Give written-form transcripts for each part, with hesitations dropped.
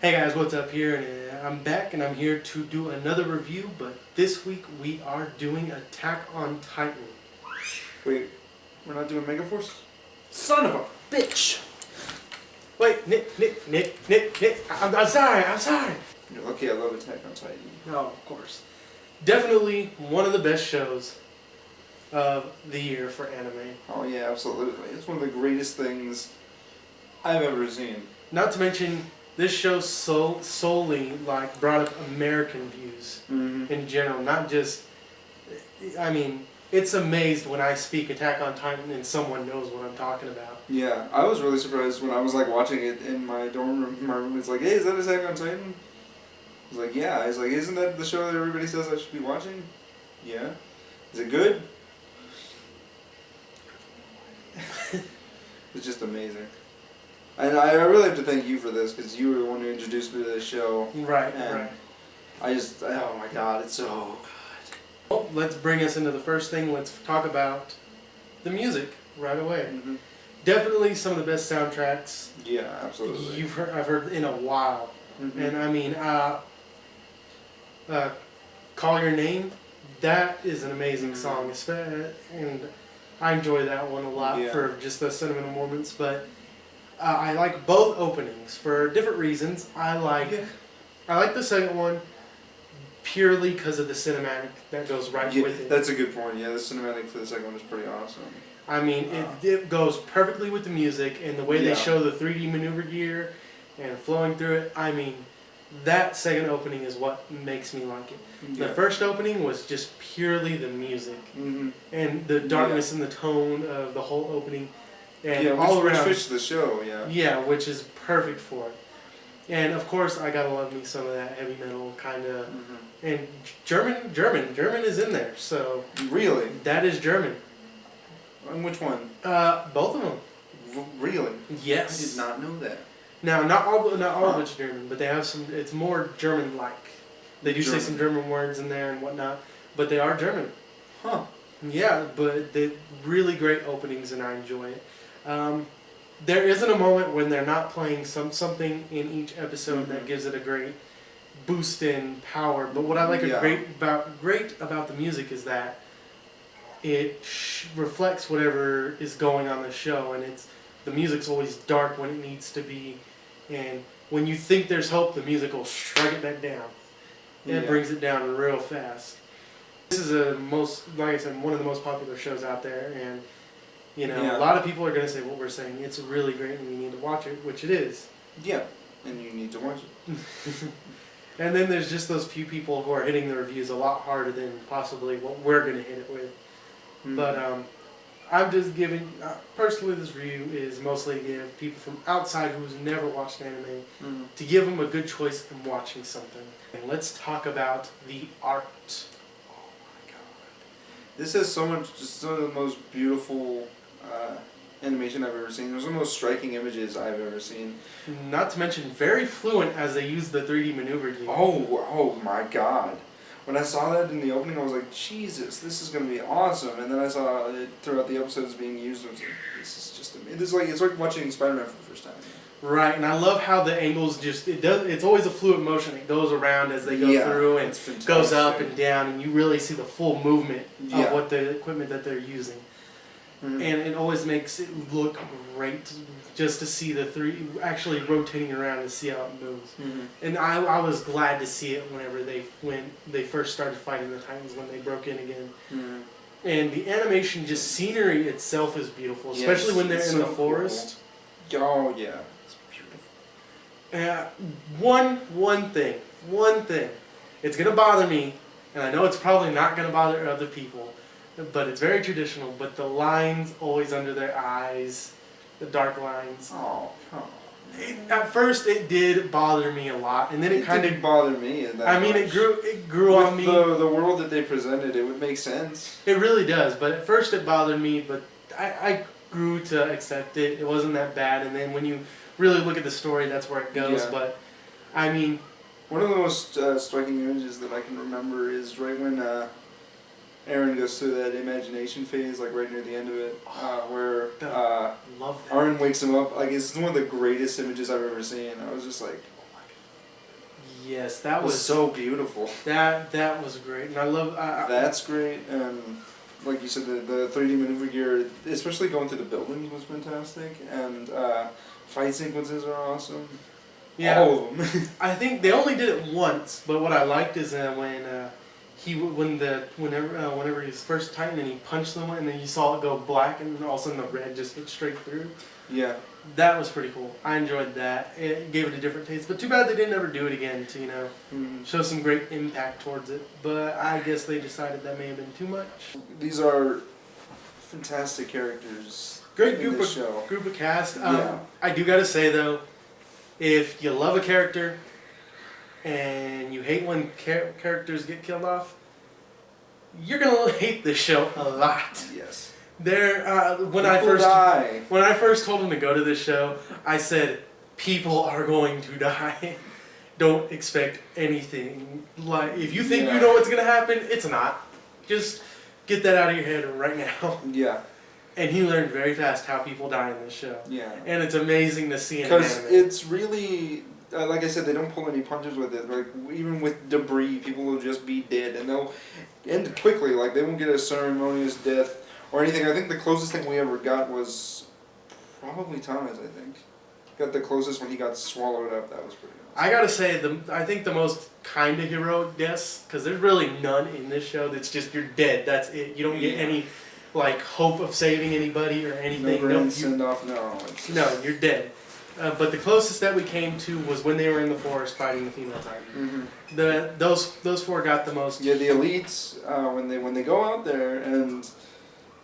Hey guys, what's up here? And I'm back and I'm here to do another review, but this week we are doing Attack on Titan. Wait, we're not doing Megaforce? Son of a bitch! Wait, Nick, I'm sorry. You're lucky I love Attack on Titan. No, of course. Definitely one of the best shows of the year for anime. Oh yeah, absolutely. It's one of the greatest things I've ever seen. Not to mention, this show solely brought up American views in general, not just. I mean, it's amazed when I speak Attack on Titan and someone knows what I'm talking about. Yeah, I was really surprised when I was watching it in my dorm room. My roommate's like, "Hey, is that Attack on Titan?" I was like, "Yeah." I was like, "Isn't that the show that everybody says I should be watching?" Yeah. Is it good? It's just amazing. And I really have to thank you for this because you were the one who introduced me to this show. Right. Oh my god, it's so good. Well, let's bring us into the first thing. Let's talk about the music right away. Mm-hmm. Definitely some of the best soundtracks. Yeah, absolutely. I've heard in a while. Mm-hmm. And I mean, Call Your Name, that is an amazing song, and I enjoy that one a lot for just the sentimental moments. But I like both openings for different reasons. I like the second one purely because of the cinematic that goes with it. That's a good point. Yeah, the cinematic for the second one is pretty awesome. I mean, it goes perfectly with the music and the way they show the 3D maneuver gear and flowing through it. I mean, that second opening is what makes me like it. The first opening was just purely the music and the darkness and the tone of the whole opening. And all around, which fits the show, Yeah, which is perfect for it. And of course, I gotta love me some of that heavy metal kind of. And German is in there. So really, that is German. And which one? Both of them. Really? Yes. I did not know that. Now, not all of it's German, but they have some. It's more German-like. They do say some German words in there and whatnot, but they are German. Huh. Yeah, but they're really great openings, and I enjoy it. There isn't a moment when they're not playing something in each episode that gives it a great boost in power. But what I like great about the music is that it reflects whatever is going on the show, and the music's always dark when it needs to be, and when you think there's hope, the music will strike it back down. It brings it down real fast. This is like I said, one of the most popular shows out there, and a lot of people are going to say what we're saying. It's really great and you need to watch it, which it is. Yeah, and you need to watch it. And then there's just those few people who are hitting the reviews a lot harder than possibly what we're going to hit it with. But I'm just giving, personally this review is mostly to give people from outside who's never watched anime to give them a good choice in watching something. And let's talk about the art. Oh my god. This has so much, just some of the most beautiful animation I've ever seen. There's some of the most striking images I've ever seen. Not to mention very fluent as they use the 3D maneuver gear. Oh my god. When I saw that in the opening, I was like, Jesus, this is going to be awesome. And then I saw it throughout the episodes being used, and I was like, this is just amazing. It's like watching Spider-Man for the first time. Right, and I love how the angles it's always a fluid motion. It goes around as they go through and goes up and down, and you really see the full movement of what the equipment that they're using. And it always makes it look great just to see the three actually rotating around and see how it moves. And I was glad to see it when they first started fighting the Titans, when they broke in again. And the animation, just scenery itself is beautiful, especially when they're in the forest. Cool. Oh yeah, it's beautiful. One thing. It's gonna bother me, and I know it's probably not gonna bother other people. But it's very traditional, but the lines always under their eyes, the dark lines. Oh, come on. At first it did bother me a lot, and then it kind of bothered me. It grew on me. The world that they presented, it would make sense. It really does, but at first it bothered me, but I grew to accept it. It wasn't that bad, and then when you really look at the story, that's where it goes. Yeah. But, I mean... One of the most striking images that I can remember is right when... Aaron goes through that imagination phase, right near the end of it, where love that. Aaron wakes him up. It's one of the greatest images I've ever seen. I was just like, oh my god. Yes, that was was so beautiful. that was great, and I love. That's great, and like you said, the 3D maneuver gear, especially going through the buildings, was fantastic, and fight sequences are awesome. Yeah, all of them. I think they only did it once, but what I liked is when whenever he was first Titan and he punched them and then you saw it go black and all of a sudden the red just hit straight through. Yeah. That was pretty cool. I enjoyed that. It gave it a different taste, but too bad they didn't ever do it again to show some great impact towards it. But I guess they decided that may have been too much. These are fantastic characters. Great in group this show. of cast. Yeah. I do gotta say though, if you love a character and you hate when characters get killed off, you're gonna hate this show a lot. Yes. When I first told him to go to this show, I said, people are going to die. Don't expect anything. Like, if you think you know what's gonna happen, it's not. Just get that out of your head right now. Yeah. And he learned very fast how people die in this show. Yeah. And it's amazing to see. Because it's really, like I said, they don't pull any punches with it. Like, even with debris, people will just be dead, and they'll end quickly. Like, they won't get a ceremonious death or anything. I think the closest thing we ever got was probably Thomas, I think. Got the closest when he got swallowed up. That was pretty awesome. I gotta say, I think the most kind of heroic deaths, because there's really none in this show that's just you're dead. That's it. You don't get any like hope of saving anybody or anything. No send off. No. No, you're dead. But the closest that we came to was when they were in the forest fighting the female Titan. Mm-hmm. Those four got the most. Yeah, the elites when they go out there, and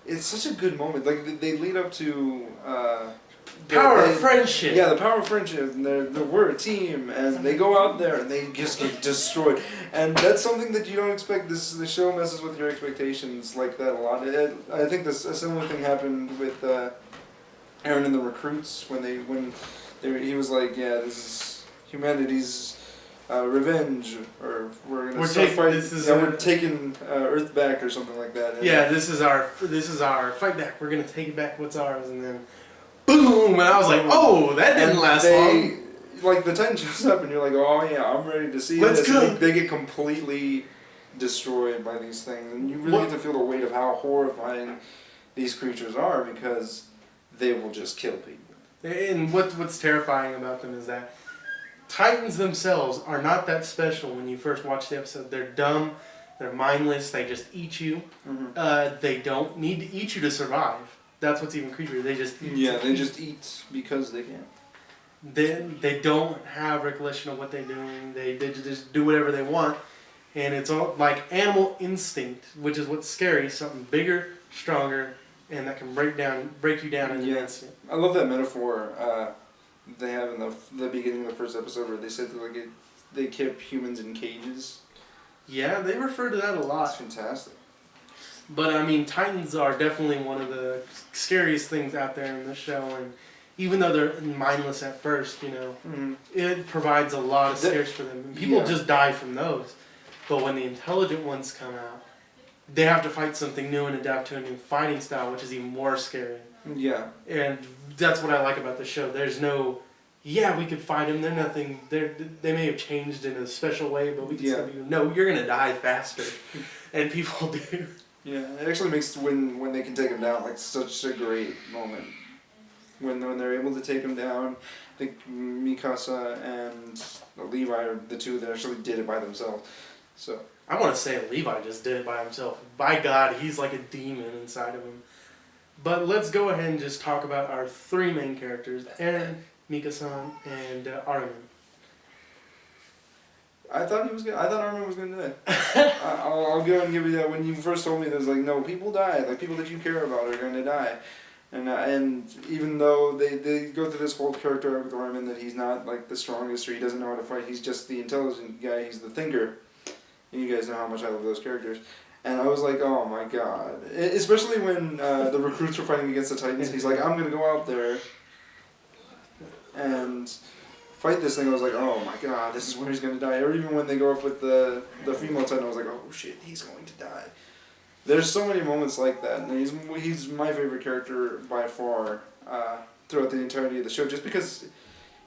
it's such a good moment. Like they lead up to power of friendship. Yeah, the power of friendship. And we're a team, and they go out there and they just get destroyed. And that's something that you don't expect. The show messes with your expectations like that a lot. I think a similar thing happened with Aaron and the recruits when he was like, yeah, this is humanity's revenge, or we're taking Earth back or something like that. And yeah, this is our fight back. We're gonna take it back. What's ours? And then boom! And I was like, oh, that didn't last long. Like the Titan shoots up, and you're like, oh yeah, I'm ready to see Let's this. go. And they get completely destroyed by these things, and you really get to feel the weight of how horrifying these creatures are, because they will just kill people. And what's terrifying about them is that Titans themselves are not that special when you first watch the episode. They're dumb, they're mindless, they just eat you. Mm-hmm. They don't need to eat you to survive. That's what's even creepier. They just eat. Yeah, they just eat because they can. They don't have recollection of what they're doing. They just do whatever they want. And it's all like animal instinct, which is what's scary. Something bigger, stronger, and that can break you down in an instant. I love that metaphor they have in the beginning of the first episode where they said that they kept humans in cages. Yeah, they refer to that a lot. That's fantastic. But I mean, Titans are definitely one of the scariest things out there in the show, and even though they're mindless at first, it provides a lot of scares for them. And people just die from those. But when the intelligent ones come out, they have to fight something new and adapt to a new fighting style, which is even more scary. Yeah. And that's what I like about the show. There's no, we could fight them. They're nothing. They may have changed in a special way, but we can still do. No, you're gonna die faster, and people do. Yeah, it actually makes when they can take them down like such a great moment. When they're able to take them down, I think Myka and Levi are the two that actually did it by themselves. So I want to say Levi just did it by himself. By God, he's like a demon inside of him. But let's go ahead and just talk about our three main characters, Eren, Myka-san, and Armin. I thought Armin was gonna die. I'll go and give you that. When you first told me, there's like, no, people die. Like, people that you care about are gonna die. And even though they go through this whole character arc with Dorman that he's not like the strongest or he doesn't know how to fight, he's just the intelligent guy, he's the thinker. And you guys know how much I love those characters. And I was like, oh my god. Especially when the recruits were fighting against the Titans, he's like, I'm gonna go out there and fight this thing. I was like, oh my god, this is where he's gonna die. Or even when they go up with the female Titan, I was like, oh shit, he's going to die. There's so many moments like that, and he's my favorite character by far throughout the entirety of the show, just because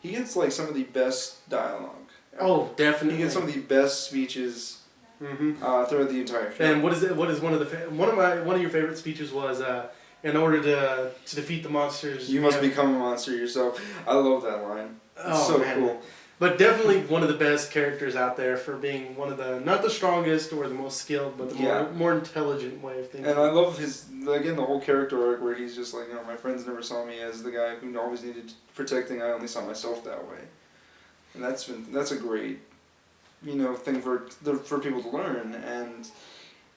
he gets like some of the best dialogue Oh, He definitely. gets some of the best speeches throughout the entire show. And what is one of the one of your favorite speeches was in order to defeat the monsters You must become a monster yourself. I love that line. It's so cool. But definitely one of the best characters out there for being one of the, not the strongest or the most skilled, but the more intelligent way of thinking. And I love the whole character arc where he's just like, my friends never saw me as the guy who always needed protecting. I only saw myself that way. And that's a great, thing for people to learn. And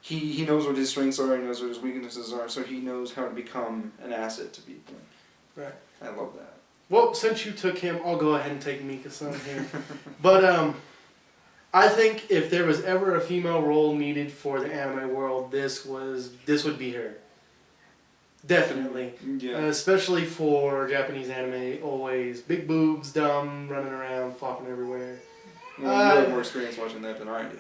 he knows what his strengths are, he knows what his weaknesses are, so he knows how to become an asset to people. Right. I love that. Well, since you took him, I'll go ahead and take Myka-san here. But I think if there was ever a female role needed for the anime world, this would be her. Definitely. Yeah. Especially for Japanese anime, always big boobs, dumb, running around, flopping everywhere. Well, you have more experience watching that than I do.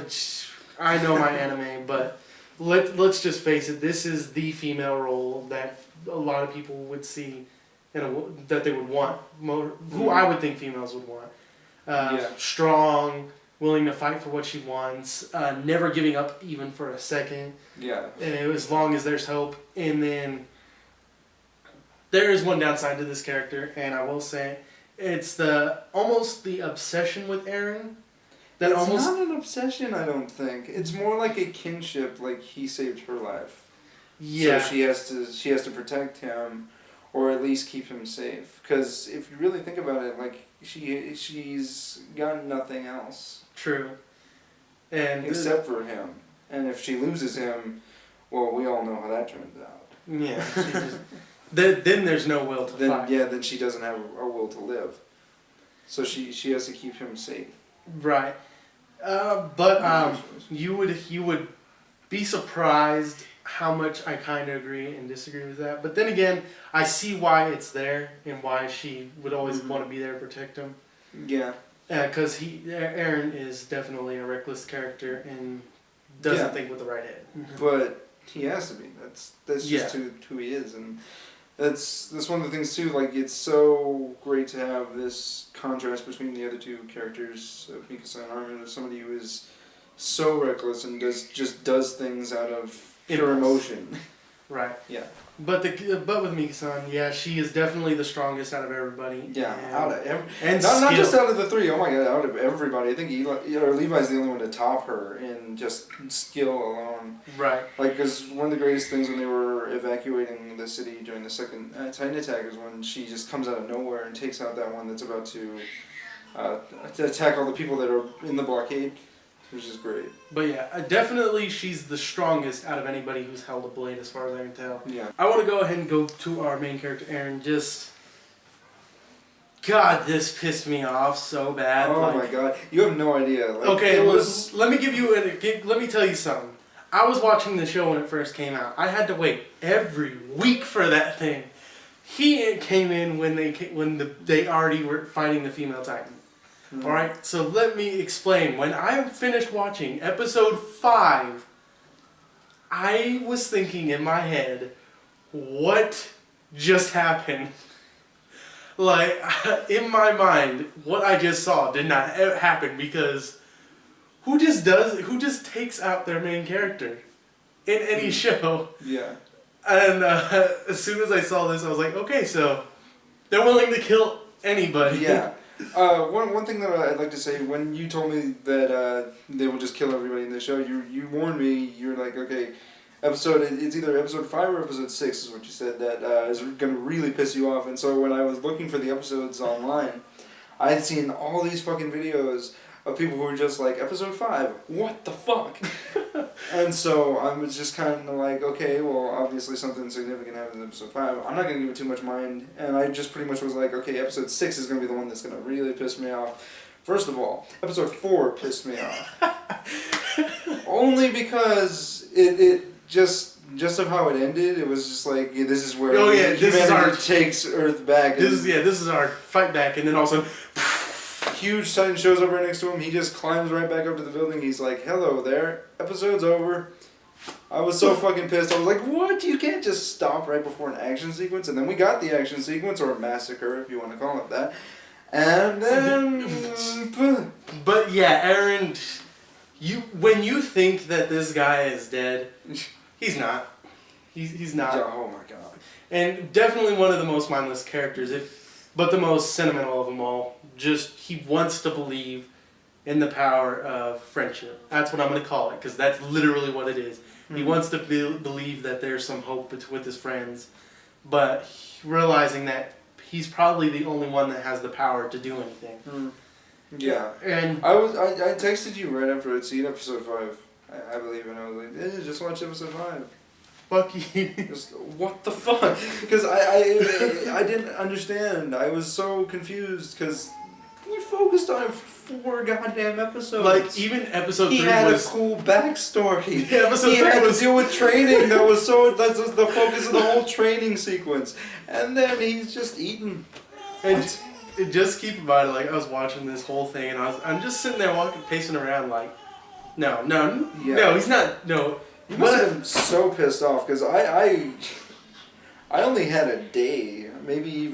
So. I know my anime, but let's just face it, this is the female role that a lot of people would see, that they would want, who I would think females would want. Strong, willing to fight for what she wants, never giving up even for a second. Yeah. As long as there's hope. And then there is one downside to this character, and I will say it's almost the obsession with Eren. It's not an obsession, I don't think. It's more like a kinship, like he saved her life. Yeah. So she has to protect him, or at least keep him safe. Because if you really think about it, like she's got nothing else. True. And except for him. And if she loses him, well, we all know how that turns out. Yeah. Then there's no will to fight. Yeah, then she doesn't have a will to live. So she has to keep him safe. Right. But you would be surprised how much I kind of agree and disagree with that. But then again, I see why it's there and why she would always want to be there to protect him. Yeah. Because Eren is definitely a reckless character and doesn't think with the right head. But he has to be. That's just who he is, and that's one of the things too. Like, it's so great to have this contrast between the other two characters of Myka and Armin, with somebody who is so reckless and does things out of pure emotion. Right. Yeah. But with Myka-san, yeah, she is definitely the strongest out of everybody. Yeah, out of not just out of the three. Oh my god, out of everybody. I think Levi's the only one to top her in just skill alone. Right. Like, because one of the greatest things when they were evacuating the city during the second Titan attack is when she just comes out of nowhere and takes out that one that's about to attack all the people that are in the blockade. Which is great. But yeah, definitely she's the strongest out of anybody who's held a blade, as far as I can tell. Yeah. I want to go ahead and go to our main character, Eren. God, this pissed me off so bad. Oh my god, you have no idea. Like, okay, let me tell you something. I was watching the show when it first came out. I had to wait every week for that thing. He came in when they already were fighting the female Titan. Alright, so let me explain. When I finished watching episode 5, I was thinking in my head, what just happened? Like, in my mind, what I just saw did not happen, because who just takes out their main character in any show? Yeah. And as soon as I saw this, I was like, okay, so they're willing to kill anybody. Yeah. One thing that I'd like to say, when you told me that they will just kill everybody in the show, you warned me. You're like, okay, it's either episode 5 or episode 6 is what you said that is going to really piss you off. And so when I was looking for the episodes online, I had seen all these fucking videos of people who were just like, episode 5, what the fuck? And so I was just kind of like, okay, well, obviously something significant happens in episode 5. I'm not going to give it too much mind. And I just pretty much was like, okay, episode 6 is going to be the one that's going to really piss me off. First of all, episode 4 pissed me off. Only because it just of how it ended, it was just like, yeah, this is where humanity takes Earth back. This is our fight back, and then all of a sudden, huge Titan shows up right next to him. He just climbs right back up to the building. He's like, hello there. Episode's over. I was so fucking pissed. I was like, what? You can't just stop right before an action sequence? And then we got the action sequence, or a massacre, if you want to call it that. And then But yeah, Aaron, when you think that this guy is dead, he's not. He's not. Yeah, oh my god. And definitely one of the most mindless characters, but the most sentimental of them all. Just, he wants to believe in the power of friendship. That's what I'm going to call it, because that's literally what it is. Mm-hmm. He wants to believe that there's some hope with his friends, but realizing that he's probably the only one that has the power to do anything. Mm. Yeah. And I texted you right after I'd seen episode 5, I believe, and I was like, just watch episode 5. Bucky. Just, what the fuck? Because I didn't understand. I was so confused because we focused on it for 4 goddamn episodes. Like, even episode 3 he had a cool backstory. Yeah, episode 3 had to deal with training. That was the focus of the whole training sequence. And then he's just eating. And just keep in mind, like, I was watching this whole thing and I'm just sitting there pacing around like, no, he's not, no. You must have been so pissed off because I only had a day, maybe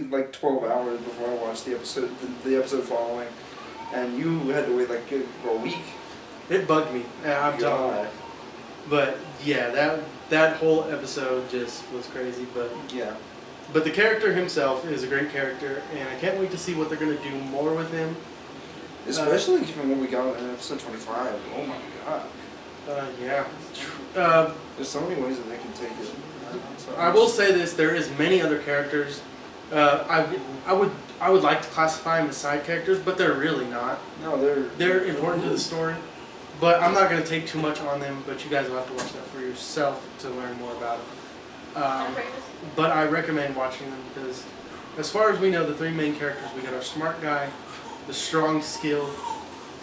like 12 hours before I watched the episode following, and you had to wait like a week. It bugged me. I'm telling you. But yeah, that whole episode just was crazy. But yeah. But the character himself is a great character, and I can't wait to see what they're gonna do more with him. Especially given what we got in episode 25. Oh my god. Yeah. There's so many ways that they can take it. I will say this: there is many other characters. I would like to classify them as side characters, but they're really not. No, they're important to the story. But I'm not going to take too much on them. But you guys will have to watch that for yourself to learn more about them. But I recommend watching them because, as far as we know, the 3 main characters, we got our smart guy, the strong skill,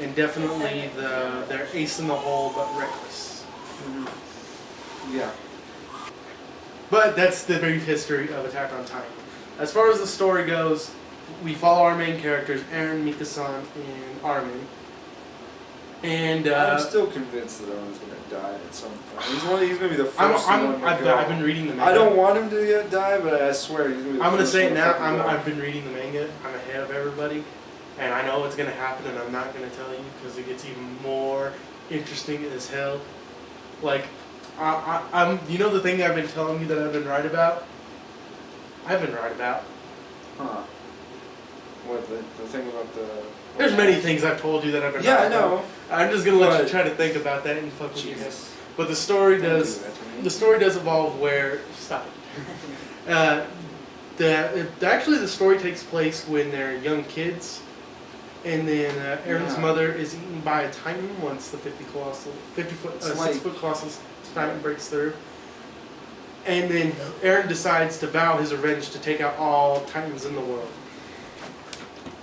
and definitely they're ace in the hole but reckless. Mm-hmm. Yeah. But that's the brief history of Attack on Titan. As far as the story goes, we follow our main characters, Eren, Myka-san, and Armin. And I'm still convinced that Armin's going to die at some point. He's going to be the first one to go. I've been reading the manga. I don't want him to yet die, but I swear he's going to be the I'm going to first say one it now. go. I've been reading the manga. I'm ahead of everybody. And I know what's going to happen, and I'm not going to tell you because it gets even more interesting as hell. Like, I'm. You know the thing I've been telling you that I've been right about? I've been right about. Huh. What, the thing about the... There's many things I've told you that I've been right about. Yeah, I know. I'm just going to let you try to think about that and fuck with you guys. But the story does... The story does evolve where... Stop it. Actually, the story takes place when they're young kids. And then Eren's mother is eaten by a titan once the 6-foot colossal titan breaks through. And then Eren decides to vow his revenge to take out all titans in the world.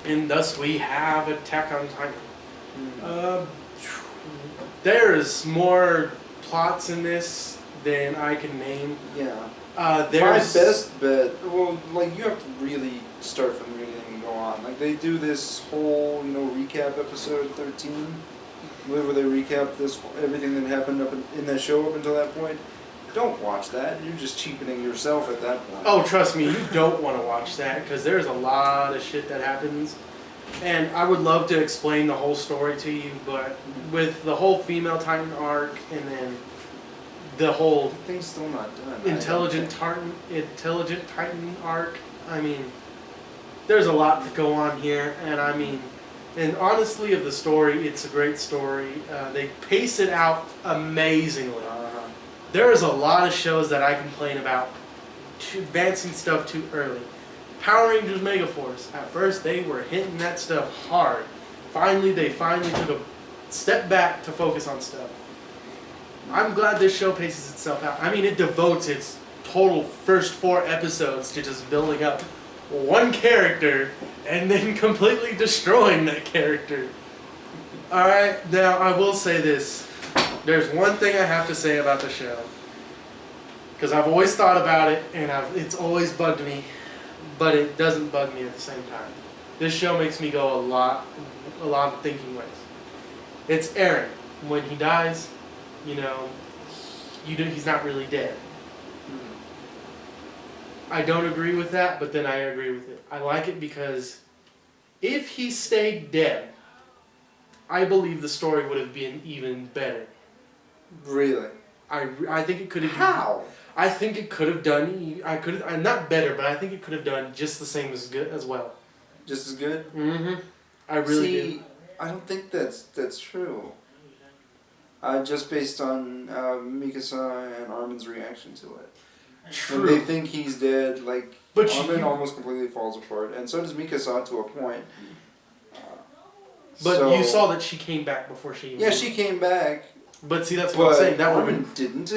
And thus we have Attack on Titan. There's more plots in this than I can name. Yeah. My best bet, well, like, you have to really start from the beginning and go on. Like, they do this whole, recap episode 13, where they recap everything that happened in that show up until that point. Don't watch that. You're just cheapening yourself at that point. Oh, trust me, you don't want to watch that, because there's a lot of shit that happens. And I would love to explain the whole story to you, but with the whole female Titan arc, and then the whole thing's still not done. Intelligent Titan arc. I mean, there's a lot to go on here, and honestly, of the story, it's a great story. They pace it out amazingly. There is a lot of shows that I complain about advancing stuff too early. Power Rangers Megaforce. At first, they were hitting that stuff hard. They finally took a step back to focus on stuff. I'm glad this show paces itself out. I mean, it devotes its total first 4 episodes to just building up one character and then completely destroying that character. Alright, now I will say this. There's one thing I have to say about the show. Because I've always thought about it, and it's always bugged me, but it doesn't bug me at the same time. This show makes me go a lot of thinking ways. It's Eren. When he dies, he's not really dead. I don't agree with that, but then I agree with it. I like it because if he stayed dead, I believe the story would have been even better. Really? I think it could have. How? I think it could have done. I could not better, but I think it could have done just the same as good as well. Just as good? Mm-hmm. I really do. I don't think that's true. Just based on Myka and Armin's reaction to it. True. When they think he's dead, like, But Armin almost completely falls apart, and so does Myka to a point. But you saw that she came back before she. Yeah, she came back. But see, that's what I'm saying. That Armin didn't.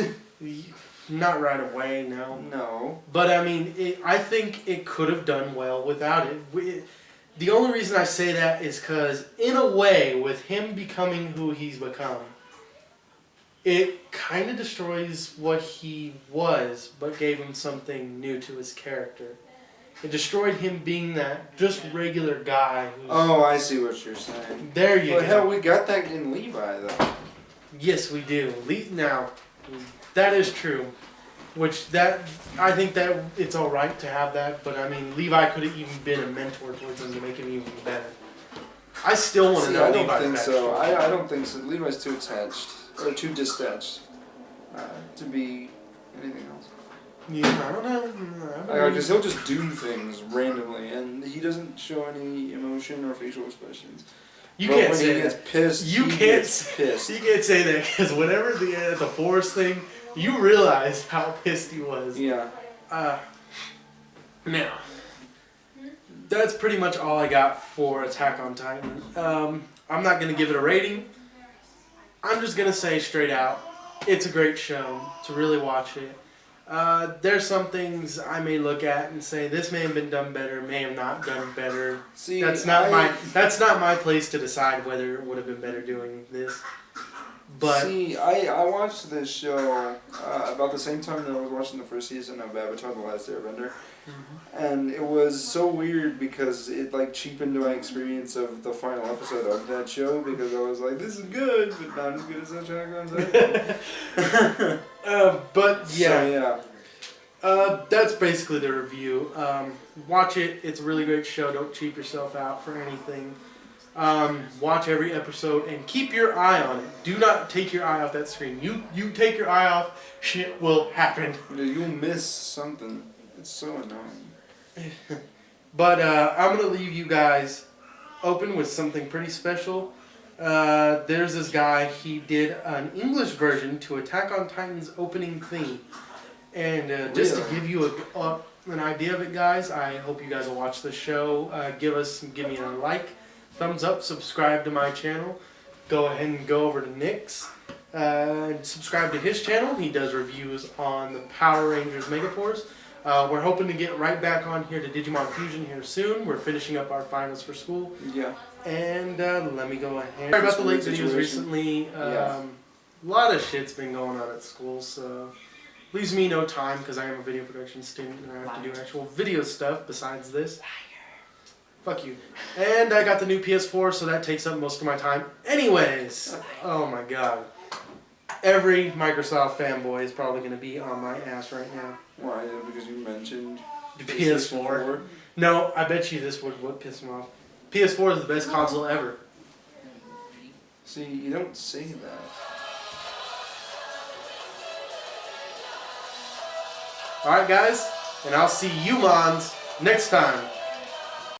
Not right away, no. No. But I mean, I think it could have done well without it. The only reason I say that is because, in a way, with him becoming who he's become, it kind of destroys what he was, but gave him something new to his character. It destroyed him being that just regular guy. Oh, I see what you're saying. There you go. Hell, we got that in Levi, though. Yes, we do. Now, that is true. I think that it's all right to have that, but I mean, Levi could have even been a mentor towards him to make him even better. I still want to know Levi's backstory. I don't think so. I don't think so. Levi's too attached, or too detached, to be anything else. Yeah, I don't know. Because he'll just do things randomly, and he doesn't show any emotion or facial expressions. You can't say when he gets pissed, he gets pissed. You can't say that because whenever the forest thing, you realize how pissed he was. Yeah. Now, that's pretty much all I got for Attack on Titan. I'm not gonna give it a rating. I'm just gonna say straight out, it's a great show to really watch it. There's some things I may look at and say this may have been done better, may have not done better. See, that's not my place to decide whether it would have been better doing this. But see, I watched this show about the same time that I was watching the first season of Avatar: The Last Airbender, and it was so weird because it like cheapened my experience of the final episode of that show because I was like, this is good, but not as good as Attack on Titan. But yeah. So yeah. That's basically the review. Watch it. It's a really great show. Don't cheap yourself out for anything. Watch every episode and keep your eye on it. Do not take your eye off that screen. You take your eye off, shit will happen. You'll miss something. It's so annoying. But I'm going to leave you guys open with something pretty special. There's this guy, he did an English version to Attack on Titan's opening theme. And just to give you an idea of it, guys, I hope you guys will watch the show. Give me a like, thumbs up, subscribe to my channel. Go ahead and go over to Nick's. Subscribe to his channel. He does reviews on the Power Rangers Megaforce. We're hoping to get right back on here to Digimon Fusion here soon. We're finishing up our finals for school. Yeah. And let me go ahead. Sorry about the late videos recently. A lot of shit's been going on at school, so leaves me no time because I am a video production student and I have to do actual video stuff besides this. Fuck you. And I got the new PS4, so that takes up most of my time. Anyways, oh my god. Every Microsoft fanboy is probably going to be on my ass right now. Why? Because you mentioned PS4. No, I bet you this would piss them off. PS4 is the best console ever. See, you don't say that. Alright guys, and I'll see you mons next time.